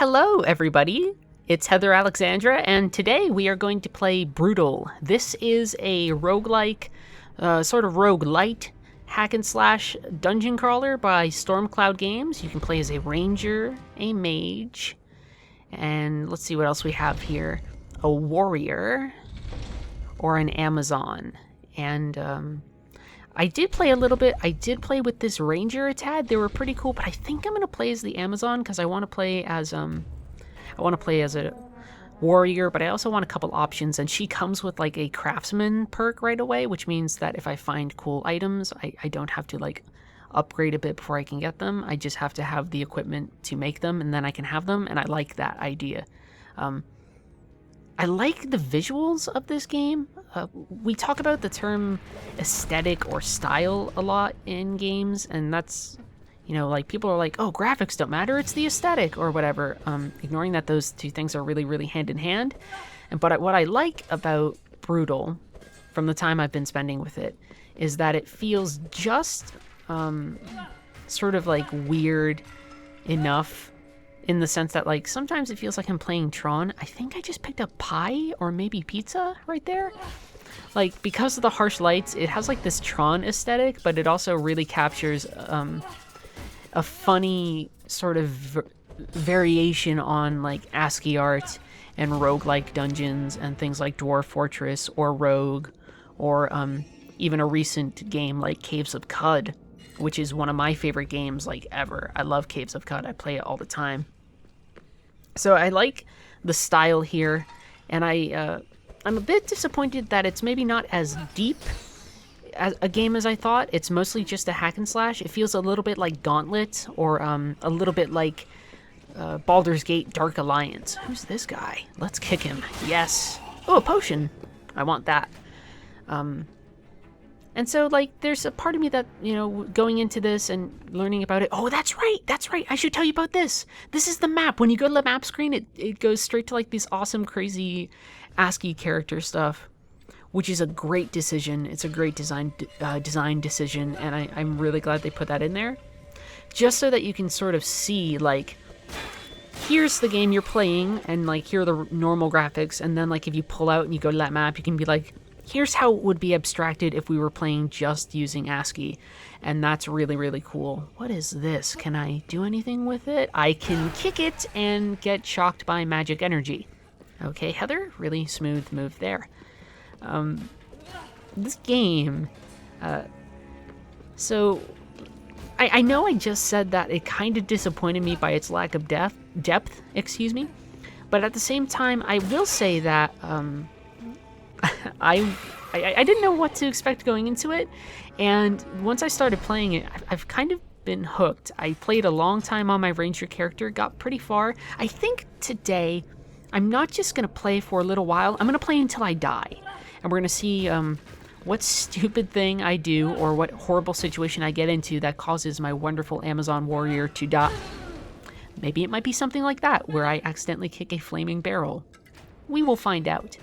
Hello, everybody. It's Heather Alexandra, and today we are going to play Brutal. This is a roguelike, sort of roguelite hack and slash dungeon crawler by Stormcloud Games. You can play as a ranger, a mage, and let's see what else we have here. A warrior, or an Amazon. And I did play a little bit. I did play with this ranger a tad. They were pretty cool, but I think I'm gonna play as the Amazon because I want to play as a warrior, but I also want a couple options. And she comes with like a craftsman perk right away, which means that if I find cool items, I don't have to like upgrade a bit before I can get them. I just have to have the equipment to make them, and then I can have them. And I like that idea. I like the visuals of this game. We talk about the term aesthetic or style a lot in games, and that's, you know, like people are like, oh, graphics don't matter, it's the aesthetic or whatever, ignoring that those two things are really, really hand in hand. But what I like about Brutal, from the time I've been spending with it, is that it feels just sort of like weird enough, in the sense that, like, sometimes it feels like I'm playing Tron. I think I just picked up pie or maybe pizza right there. Like, because of the harsh lights, it has like this Tron aesthetic, but it also really captures a funny sort of variation on like ASCII art and roguelike dungeons and things like Dwarf Fortress or Rogue, or even a recent game like Caves of Cud, which is one of my favorite games like ever. I love Caves of Cud. I play it all the time. So I like the style here, and I'm a bit disappointed that it's maybe not as deep as a game as I thought. It's mostly just a hack and slash. It feels a little bit like Gauntlet, or a little bit like Baldur's Gate Dark Alliance. Who's this guy? Let's kick him. Yes. Oh, a potion. I want that. And so, like, there's a part of me that, you know, going into this and learning about it, oh, that's right, I should tell you about this. This is the map. When you go to the map screen, it goes straight to, like, these awesome, crazy ASCII character stuff, which is a great decision. It's a great design decision, and I'm really glad they put that in there. Just so that you can sort of see, like, here's the game you're playing, and, like, here are the normal graphics, and then, like, if you pull out and you go to that map, you can be like, here's how it would be abstracted if we were playing just using ASCII. And that's really, really cool. What is this? Can I do anything with it? I can kick it and get shocked by magic energy. Okay, Heather, really smooth move there. This game, so I know I just said that it kind of disappointed me by its lack of depth, excuse me. But at the same time, I will say that I didn't know what to expect going into it, and once I started playing it, I've kind of been hooked. I played a long time on my ranger character, got pretty far. I think today I'm not just going to play for a little while, I'm going to play until I die, and we're going to see what stupid thing I do or what horrible situation I get into that causes my wonderful Amazon warrior to die. Maybe it might be something like that, where I accidentally kick a flaming barrel. We will find out.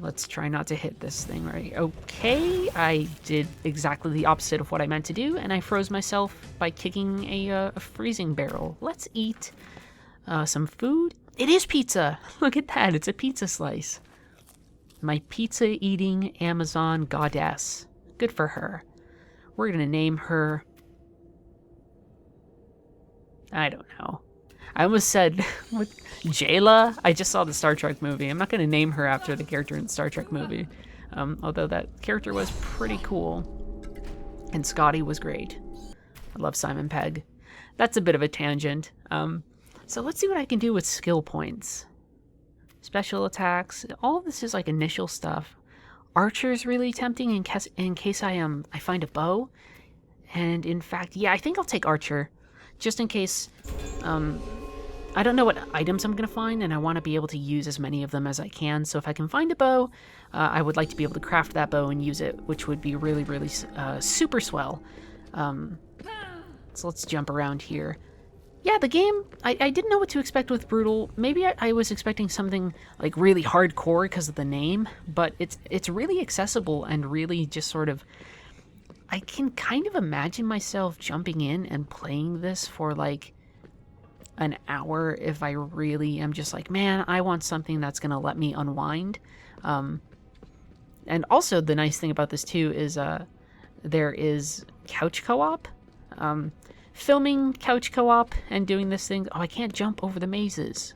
Let's try not to hit this thing right. Okay, I did exactly the opposite of what I meant to do, and I froze myself by kicking a freezing barrel. Let's eat some food. It is pizza! Look at that, it's a pizza slice. My pizza-eating Amazon goddess. Good for her. We're gonna name her... I don't know. I almost said, what, Jayla? I just saw the Star Trek movie. I'm not going to name her after the character in the Star Trek movie. Although that character was pretty cool. And Scotty was great. I love Simon Pegg. That's a bit of a tangent. So let's see what I can do with skill points. Special attacks. All of this is like initial stuff. Archer is really tempting in case I find a bow. And in fact, yeah, I think I'll take Archer. Just in case... I don't know what items I'm going to find, and I want to be able to use as many of them as I can. So if I can find a bow, I would like to be able to craft that bow and use it, which would be really, really super swell. So let's jump around here. Yeah, the game, I didn't know what to expect with Brutal. Maybe I was expecting something like really hardcore because of the name, but it's really accessible and really just sort of... I can kind of imagine myself jumping in and playing this for like an hour if I really am just like, man, I want something that's going to let me unwind. And also the nice thing about this too is there is couch co-op. Filming couch co-op and doing this thing. Oh, I can't jump over the mazes.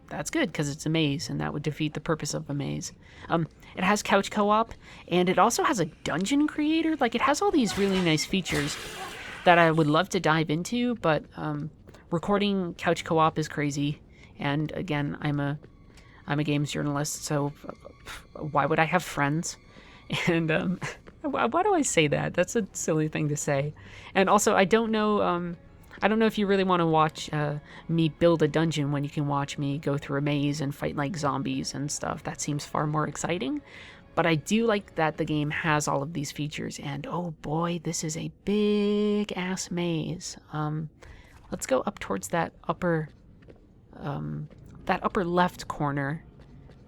That's good because it's a maze and that would defeat the purpose of a maze. It has couch co-op and it also has a dungeon creator. Like, it has all these really nice features that I would love to dive into, but recording couch co-op is crazy. And again, I'm a games journalist, so why would I have friends? And why do I say that? That's a silly thing to say. And also, I don't know if you really want to watch me build a dungeon when you can watch me go through a maze and fight like zombies and stuff. That seems far more exciting. But I do like that the game has all of these features. And oh boy, this is a big ass maze. Let's go up towards that upper left corner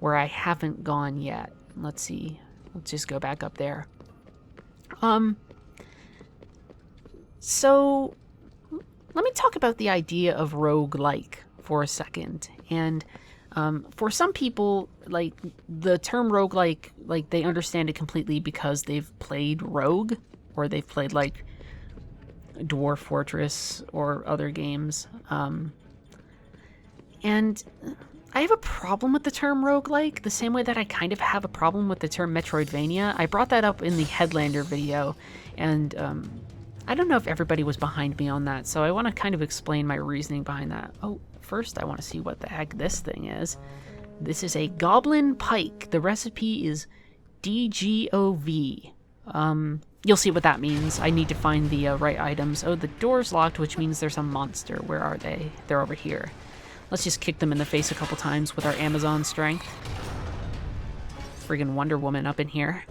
where I haven't gone yet. Let's see. Let's just go back up there. So let me talk about the idea of roguelike for a second. And for some people, like, the term roguelike, like, they understand it completely because they've played Rogue, or they've played like Dwarf Fortress or other games. And I have a problem with the term roguelike, the same way that I kind of have a problem with the term Metroidvania. I brought that up in the Headlander video, and I don't know if everybody was behind me on that, so I want to kind of explain my reasoning behind that. Oh, first I want to see what the heck this thing is. This is a Goblin Pike. The recipe is DGOV. You'll see what that means. I need to find the right items. Oh, the door's locked, which means there's a monster. Where are they? They're over here. Let's just kick them in the face a couple times with our Amazon strength. Friggin' Wonder Woman up in here.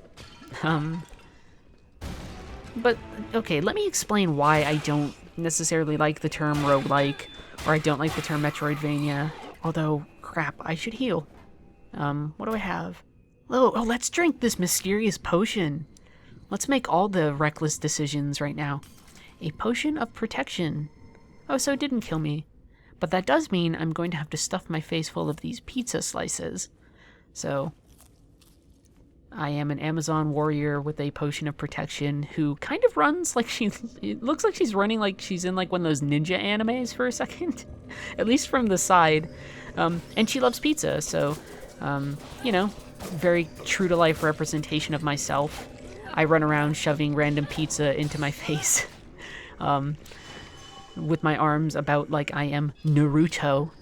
But, okay, let me explain why I don't necessarily like the term roguelike, or I don't like the term Metroidvania. Although, crap, I should heal. What do I have? Oh, let's drink this mysterious potion. Let's make all the reckless decisions right now. A potion of protection. Oh, so it didn't kill me. But that does mean I'm going to have to stuff my face full of these pizza slices. So, I am an Amazon warrior with a potion of protection who kind of runs like it looks like she's running like she's in like one of those ninja animes for a second. At least from the side. And she loves pizza, so, you know, very true to life representation of myself. I run around shoving random pizza into my face. With my arms about like I am Naruto.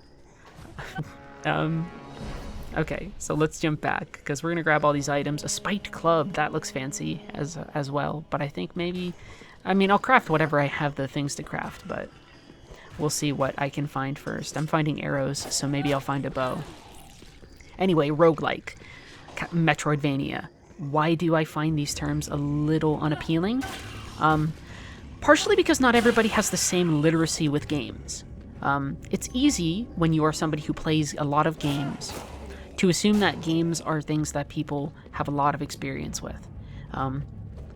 Okay, so let's jump back, because we're going to grab all these items. A spiked club, that looks fancy as well, but I think maybe... I mean, I'll craft whatever I have the things to craft, but we'll see what I can find first. I'm finding arrows, so maybe I'll find a bow. Anyway, roguelike, Metroidvania. Why do I find these terms a little unappealing? Partially because not everybody has the same literacy with games. It's easy when you are somebody who plays a lot of games to assume that games are things that people have a lot of experience with.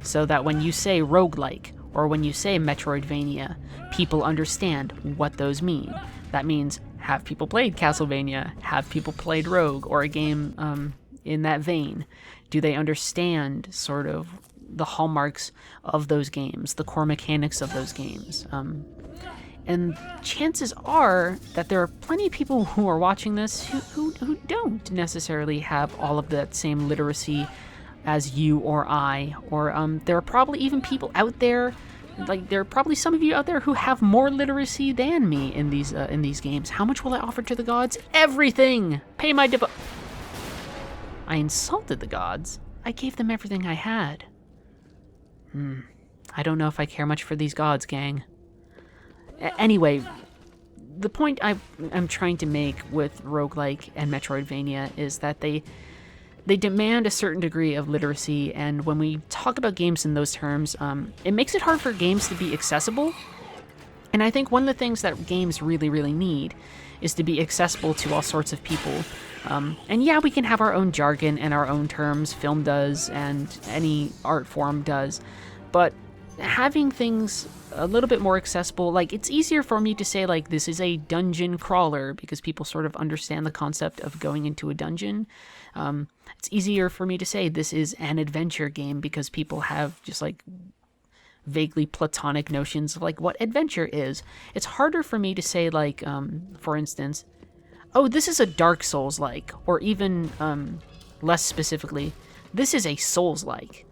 So that when you say roguelike or when you say Metroidvania, people understand what those mean. That means, have people played Castlevania? Have people played Rogue or a game in that vein? Do they understand sort of the hallmarks of those games, the core mechanics of those games? And chances are that there are plenty of people who are watching this who don't necessarily have all of that same literacy as you or I. Or there are probably even people out there, like there are probably some of you out there who have more literacy than me in these games. How much will I offer to the gods? Everything! Pay my I insulted the gods. I gave them everything I had. I don't know if I care much for these gods, gang. Anyway, the point I'm trying to make with roguelike and Metroidvania is that they demand a certain degree of literacy, and when we talk about games in those terms, it makes it hard for games to be accessible. And I think one of the things that games really, really need is to be accessible to all sorts of people. And yeah, we can have our own jargon and our own terms. Film does, and any art form does. But having things a little bit more accessible, like it's easier for me to say like this is a dungeon crawler because people sort of understand the concept of going into a dungeon. It's easier for me to say this is an adventure game because people have just like vaguely platonic notions of like what adventure is. It's harder for me to say like, for instance, oh, this is a Dark Souls-like, or even less specifically, this is a Souls-like.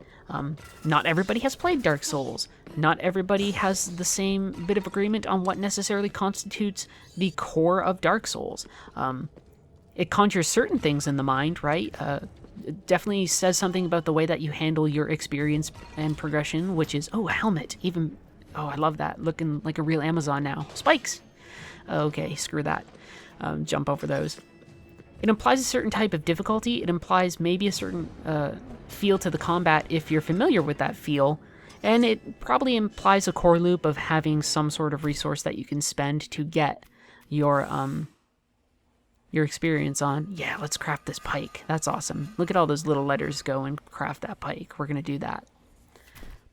Not everybody has played Dark Souls. Not everybody has the same bit of agreement on what necessarily constitutes the core of Dark Souls. It conjures certain things in the mind, right? It definitely says something about the way that you handle your experience and progression, which is, oh, a helmet. Even, oh, I love that. Looking like a real Amazon now. Spikes! Okay, screw that. Jump over those. It implies a certain type of difficulty. It implies maybe a certain feel to the combat if you're familiar with that feel. And it probably implies a core loop of having some sort of resource that you can spend to get your experience on. Yeah, let's craft this pike. That's awesome. Look at all those little letters go and craft that pike. We're going to do that.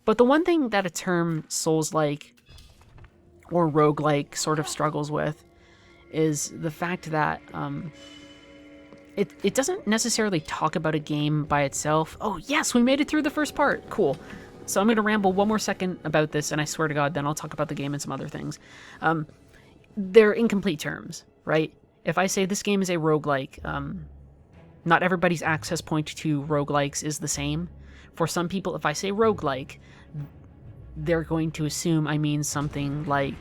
But the one thing that a term Souls-like or roguelike sort of struggles with is the fact that it doesn't necessarily talk about a game by itself. Oh, yes, we made it through the first part. Cool. So I'm going to ramble one more second about this, and I swear to God, then I'll talk about the game and some other things. They're incomplete terms, right? If I say this game is a roguelike, not everybody's access point to roguelikes is the same. For some people, if I say roguelike, they're going to assume I mean something like,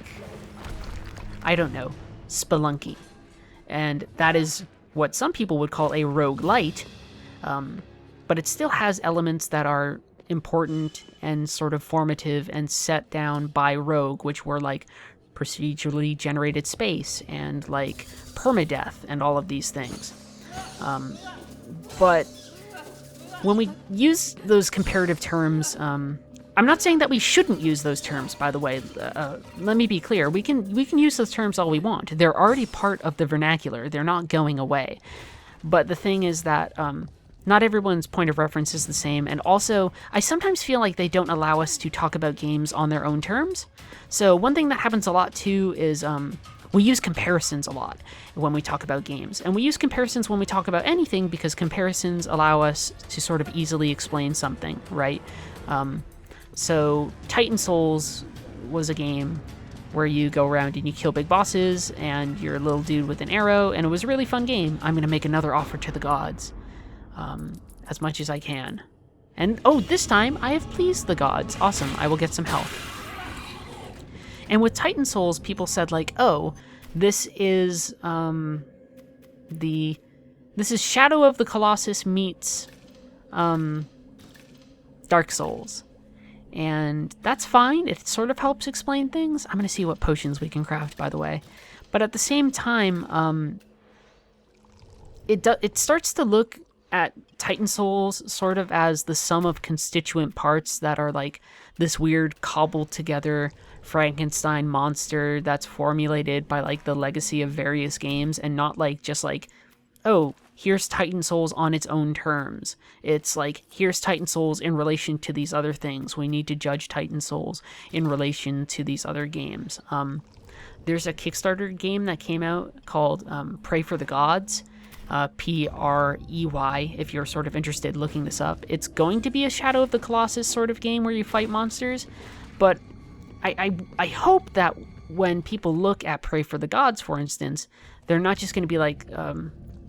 I don't know, Spelunky. And that is what some people would call a roguelite, but it still has elements that are important and sort of formative and set down by Rogue, which were like procedurally generated space and like permadeath and all of these things. But when we use those comparative terms, I'm not saying that we shouldn't use those terms, by the way. Let me be clear. We can use those terms all we want. They're already part of the vernacular. They're not going away. But the thing is that not everyone's point of reference is the same. And also, I sometimes feel like they don't allow us to talk about games on their own terms. So one thing that happens a lot, too, is we use comparisons a lot when we talk about games. And we use comparisons when we talk about anything because comparisons allow us to sort of easily explain something, right? So Titan Souls was a game where you go around and you kill big bosses and you're a little dude with an arrow, and it was a really fun game. I'm going to make another offer to the gods as much as I can. And, oh, this time I have pleased the gods. Awesome, I will get some health. And with Titan Souls, people said like, oh, this is Shadow of the Colossus meets Dark Souls. And that's fine. It sort of helps explain things. I'm going to see what potions we can craft, by the way. But at the same time, it starts to look at Titan Souls sort of as the sum of constituent parts that are like this weird cobbled together Frankenstein monster that's formulated by like the legacy of various games, and not like just like, oh, here's Titan Souls on its own terms. It's like, here's Titan Souls in relation to these other things. We need to judge Titan Souls in relation to these other games. There's a Kickstarter game that came out called Pray for the Gods, Prey, if you're sort of interested looking this up. It's going to be a Shadow of the Colossus sort of game where you fight monsters, but I hope that when people look at Pray for the Gods, for instance, they're not just going to be like,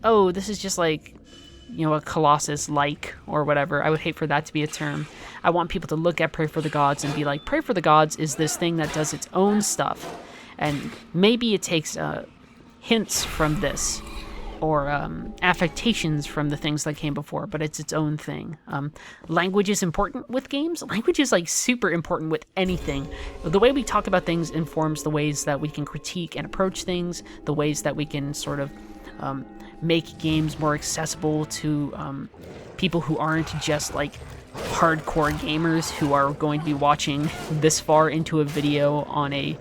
oh, this is just like, you know, a Colossus-like or whatever. I would hate for that to be a term. I want people to look at Pray for the Gods and be like, Pray for the Gods is this thing that does its own stuff. And maybe it takes hints from this or affectations from the things that came before, but it's its own thing. Language is important with games. Language is like super important with anything. The way we talk about things informs the ways that we can critique and approach things, the ways that we can sort of make games more accessible to people who aren't just like hardcore gamers who are going to be watching this far into a video on a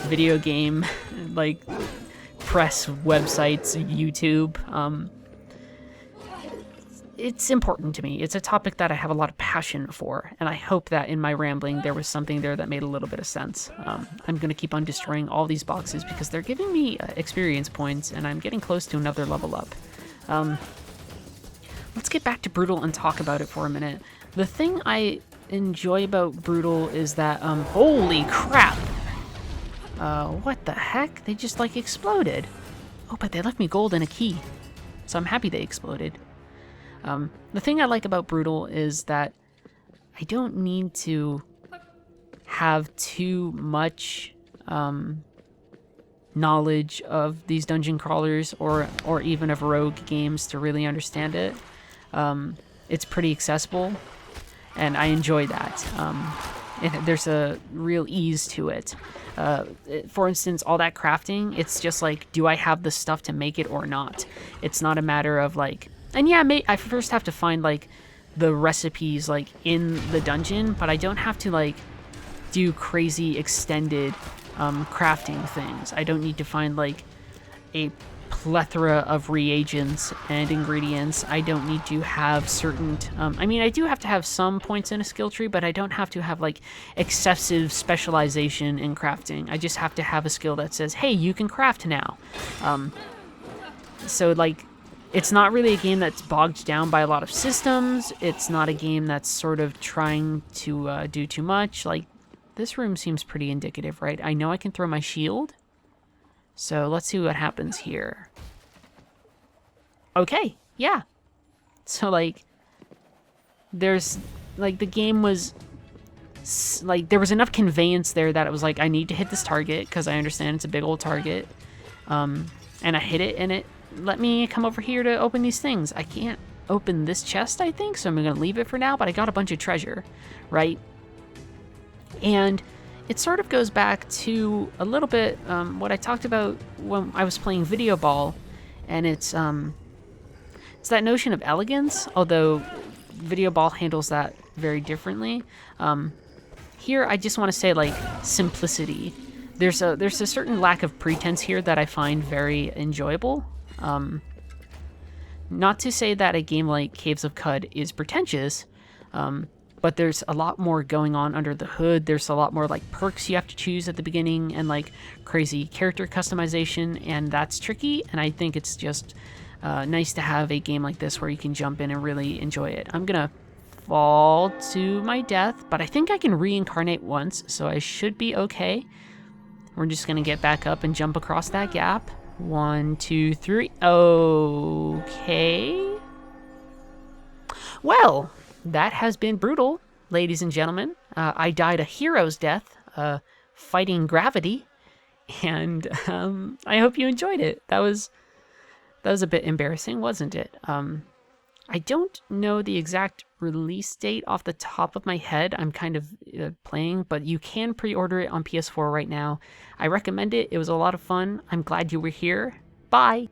video game like press websites, YouTube. it's important to me. It's a topic that I have a lot of passion for, and I hope that in my rambling there was something there that made a little bit of sense. I'm going to keep on destroying all these boxes because they're giving me experience points, and I'm getting close to another level up. Let's get back to Brutal and talk about it for a minute. The thing I enjoy about Brutal is that, holy crap! What the heck? They just, like, exploded. Oh, but they left me gold and a key. So I'm happy they exploded. The thing I like about Brutal is that I don't need to have too much knowledge of these dungeon crawlers or even of rogue games to really understand it. It's pretty accessible, and I enjoy that. There's a real ease to it. For instance, all that crafting, it's just like, do I have the stuff to make it or not? It's not a matter of like, and yeah, I first have to find like the recipes like in the dungeon, but I don't have to like do crazy extended crafting things. I don't need to find like a plethora of reagents and ingredients. I don't need to have certain I mean, I do have to have some points in a skill tree, but I don't have to have like excessive specialization in crafting. I just have to have a skill that says, hey, you can craft now. So like, it's not really a game that's bogged down by a lot of systems. It's not a game that's sort of trying to do too much. Like, this room seems pretty indicative, right? I know I can throw my shield. So let's see what happens here. Okay, yeah. So, like, there's, like, the game was, like, there was enough conveyance there that it was like, I need to hit this target, because I understand it's a big old target. And I hit it, and it let me come over here to open these things. I can't open this chest, I think, so I'm going to leave it for now, but I got a bunch of treasure, right? And it sort of goes back to a little bit what I talked about when I was playing Video Ball, and it's that notion of elegance, although Video Ball handles that very differently. Here, I just want to say, like, simplicity. There's a certain lack of pretense here that I find very enjoyable. Not to say that a game like Caves of Cud is pretentious, but there's a lot more going on under the hood. There's a lot more like perks you have to choose at the beginning and like crazy character customization, and that's tricky, and I think it's just nice to have a game like this where you can jump in and really enjoy it. I'm gonna fall to my death, but I think I can reincarnate once, so I should be okay. We're just gonna get back up and jump across that gap. 1, 2, 3. Okay. Well, that has been Brutal, ladies and gentlemen. I died a hero's death, fighting gravity, and I hope you enjoyed it. That was a bit embarrassing, wasn't it? I don't know the exact release date off the top of my head. I'm kind of playing, but you can pre-order it on PS4 right now. I recommend it. It was a lot of fun. I'm glad you were here. Bye!